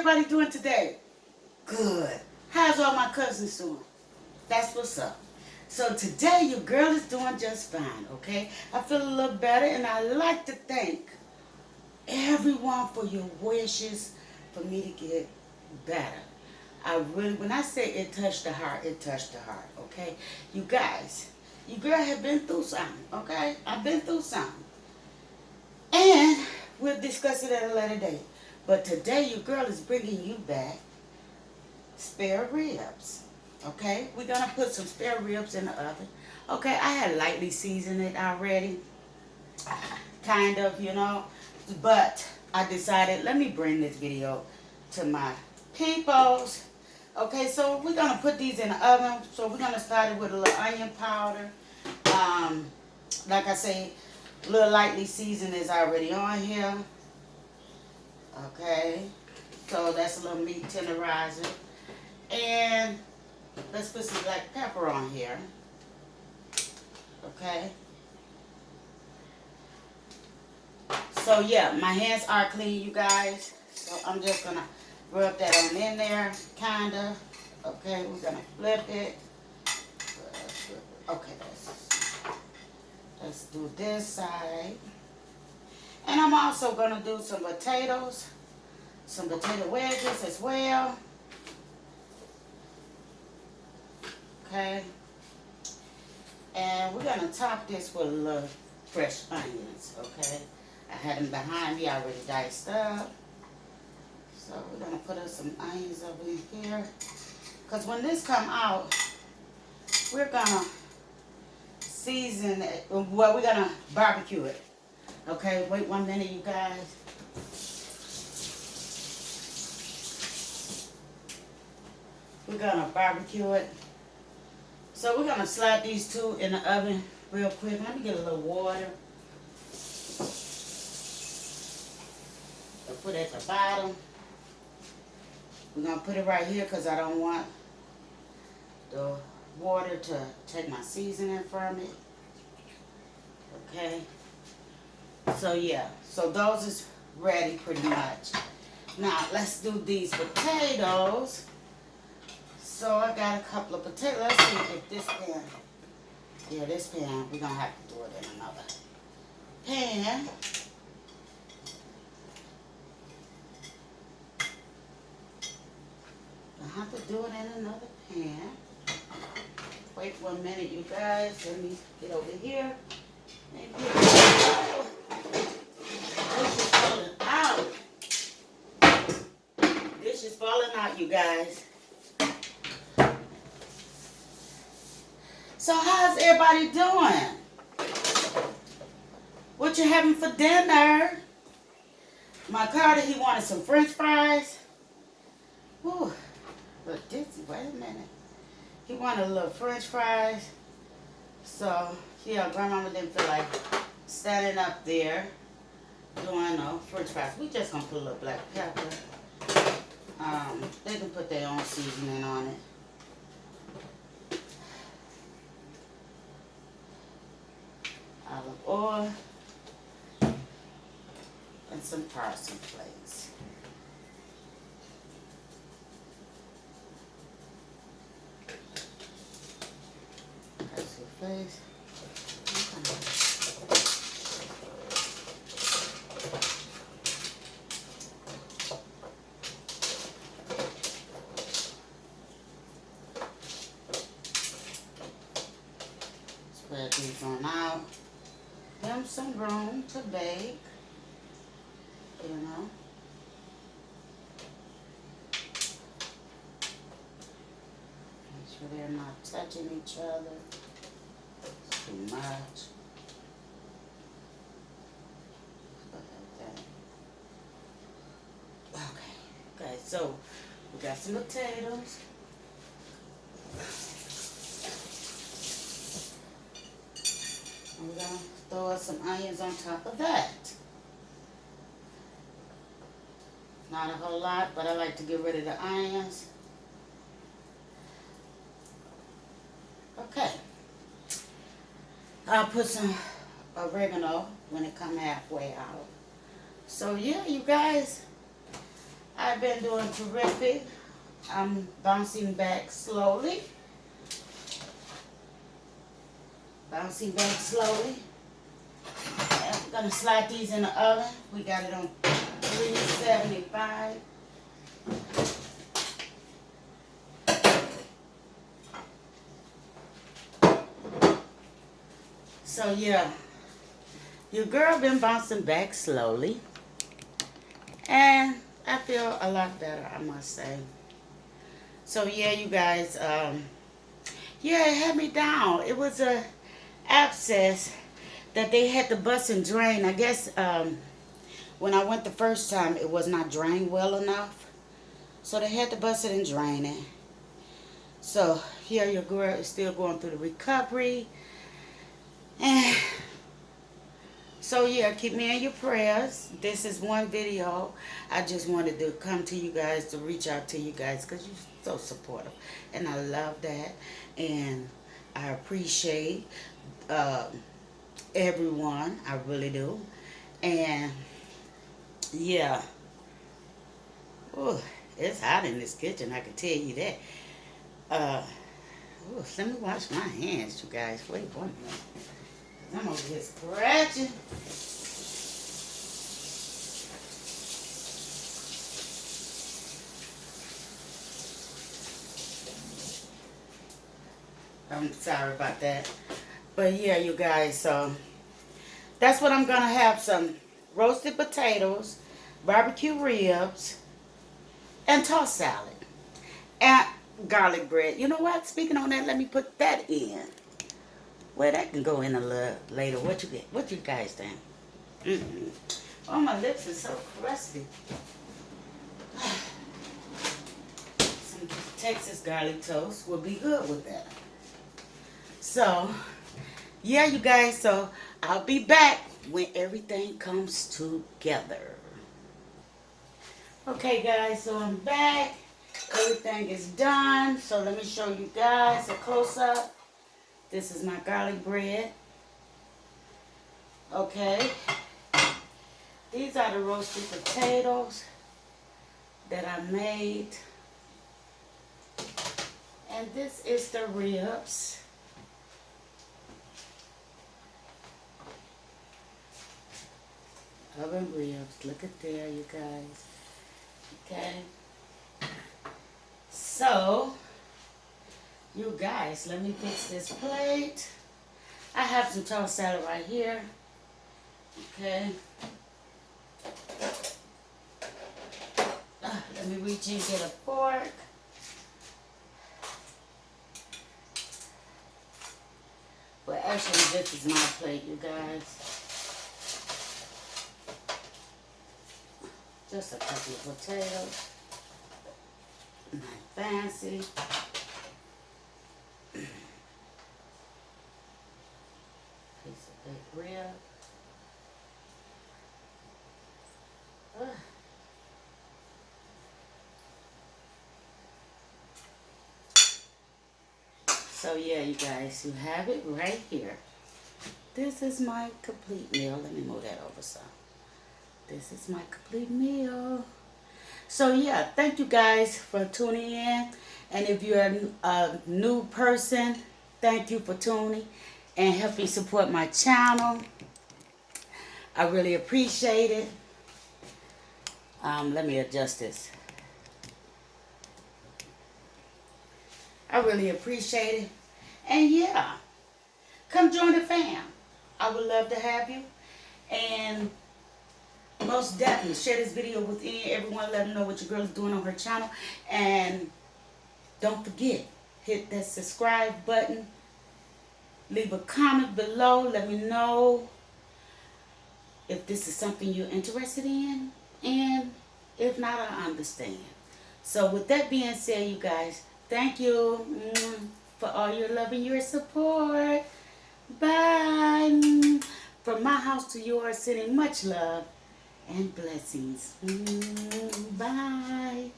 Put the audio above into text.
everybody doing today? Good. How's all my cousins doing? That's what's up. So today your girl is doing just fine, okay? I feel a little better, and I like to thank everyone for your wishes for me to get better. I really, when I say it touched the heart, it touched the heart, okay? You guys, your girl have been through something, okay? I've been through something. And we'll discuss it at a later date. But today your girl is bringing you back spare ribs, okay? We're going to put some spare ribs in the oven. Okay, I had lightly seasoned it already, kind of, you know. But I decided, let me bring this video to my peoples. Okay, so we're going to put these in the oven. So we're going to start it with a little onion powder. Like I say, a little lightly seasoned is already on here. Okay, so that's a little meat tenderizer. And let's put some black pepper on here. Okay. So yeah, my hands are clean, you guys. So I'm just gonna rub that on in there, kinda. Okay, we're gonna flip it. Okay, let's do this side. And I'm also gonna do some potatoes, some potato wedges as well. Okay. And we're gonna top this with a little fresh onions, okay? I had them behind me already diced up. So we're gonna put us some onions over in here. Cause when this come out, we're gonna season it. Well, we're gonna barbecue it. Okay, wait 1 minute, you guys. We're gonna barbecue it. So we're gonna slide these two in the oven real quick. Let me get a little water. I'll put it at the bottom. We're gonna put it right here because I don't want the water to take my seasoning from it. Okay. So yeah, so those is ready pretty much. Now let's do these potatoes. So I got a couple of potatoes. Let's see if this pan, yeah, this pan, we're gonna have to do it in another pan. I have to do it in another pan. Wait 1 minute, you guys. Let me get over here and get this. This is falling out. This is falling out, you guys. So how's everybody doing? What you having for dinner? My Carter, he wanted some French fries. Whew. But this, wait a minute. He wanted a little French fries. So, yeah, Grandmama didn't feel like standing up there doing no French fries. We just gonna put a little black pepper. They can put their own seasoning on it. Olive oil and some parsley flakes. Parsley flakes. Spread these on out. Give them some room to bake, you know. Make sure they're not touching each other. It's too much. Okay, so we got some potatoes. And we're going to throw us some onions on top of that. Not a whole lot, but I like to get rid of the onions. Okay. I'll put some oregano when it come halfway out. So yeah, you guys, I've been doing terrific. I'm bouncing back slowly. Bouncing back slowly. And we're going to slide these in the oven. We got it on 375. So yeah, your girl been bouncing back slowly. And I feel a lot better, I must say. So yeah, you guys, yeah, it had me down. It was a abscess that they had to bust and drain. I guess when I went the first time, it was not drained well enough. So they had to bust it and drain it. So here your girl is still going through the recovery. And so yeah, keep me in your prayers. This is one video. I just wanted to come to you guys, to reach out to you guys, because you're so supportive. And I love that. And I appreciate everyone. I really do. And yeah. Ooh, it's hot in this kitchen, I can tell you that. Ooh, let me wash my hands, you guys. Wait 1 minute. I'm over here scratching. I'm sorry about that. But yeah, you guys, so that's what I'm going to have: some roasted potatoes, barbecue ribs, and tossed salad. And garlic bread. You know what? Speaking on that, let me put that in. Well, that can go in a little later. What you guys think? Oh, my lips are so crusty. Some Texas garlic toast will be good with that. So, yeah, you guys. So, I'll be back when everything comes together. Okay, guys. So, I'm back. Everything is done. So, let me show you guys a close-up. This is my garlic bread. Okay. These are the roasted potatoes that I made. And this is the ribs. Oven ribs. Look at there, you guys. Okay. So, you guys, let me fix this plate. I have some tossed salad right here. Okay. Let me reach in and get a fork. Well, actually, this is my plate, you guys. Just a couple of potatoes. Not fancy. Piece of baked rib. So yeah, you guys, you have it right here. This is my complete meal. Let me move that over some. This is my complete meal. So yeah, thank you guys for tuning in. And if you're a new person, thank you for tuning and helping support my channel. I really appreciate it. Let me adjust this. I really appreciate it. And yeah, come join the fam. I would love to have you. And most definitely share this video with everyone. Let them know what your girl is doing on her channel. And don't forget, hit that subscribe button. Leave a comment below. Let me know if this is something you're interested in. And if not, I understand. So with that being said, you guys, thank you for all your love and your support. Bye. From my house to yours, sending much love and blessings. Bye.